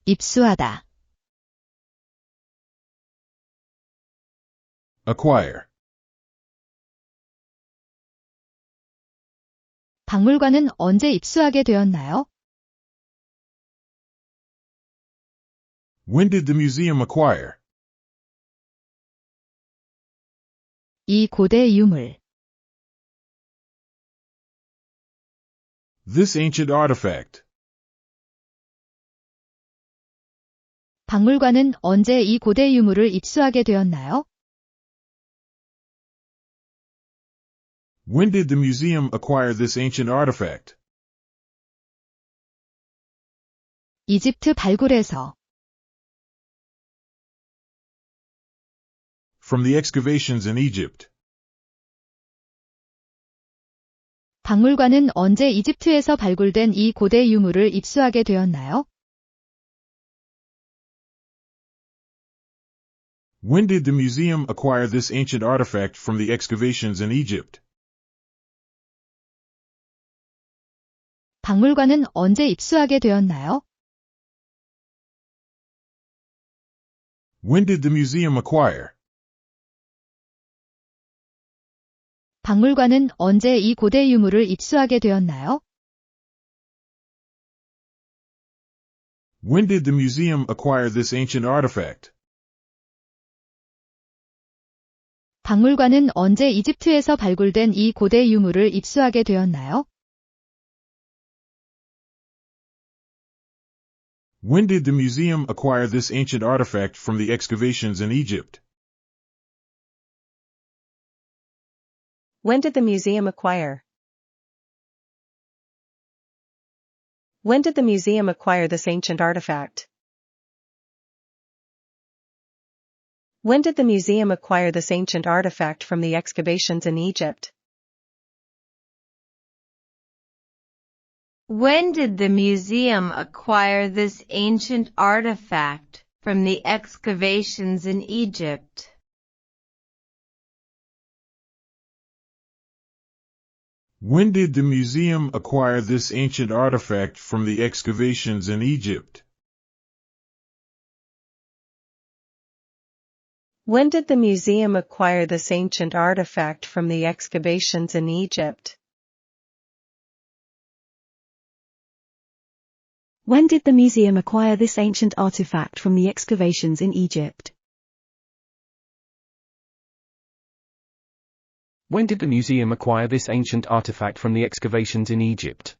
입수하다. acquire, 박물관은 언제 입수하게 되었나요? when did the museum acquire, 이 고대 유물. this ancient artifact, 박물관은 언제 이 고대 유물을 입수하게 되었나요? when did the museum acquire this ancient artifact, 이집트 발굴에서. from the excavations in Egypt, 박물관은 언제 이집트에서 발굴된 이 고대 유물을 입수하게 되었나요? when did the museum acquire this ancient artifact from the excavations in Egypt, 박물관은 언제 입수하게 되었나요? when did the museum acquire, 박물관은 언제 이 고대 유물을 입수하게 되었나요? when did the museum acquire this ancient artifact, 박물관은 언제 이집트에서 발굴된 이 고대 유물을 입수하게 되었나요? when did the museum acquire this ancient artifact from the excavations in Egypt, When did the museum acquire? When did the museum acquire this ancient artifact? When did the museum acquire this ancient artifact from the excavations in Egypt? When did the museum acquire this ancient artifact from the excavations in Egypt? when did the museum acquire this ancient artifact from the excavations in Egypt, When did the museum acquire this ancient artifact from the excavations in Egypt? When did the museum acquire this ancient artifact from the excavations in Egypt? When did the museum acquire this ancient artifact from the excavations in Egypt?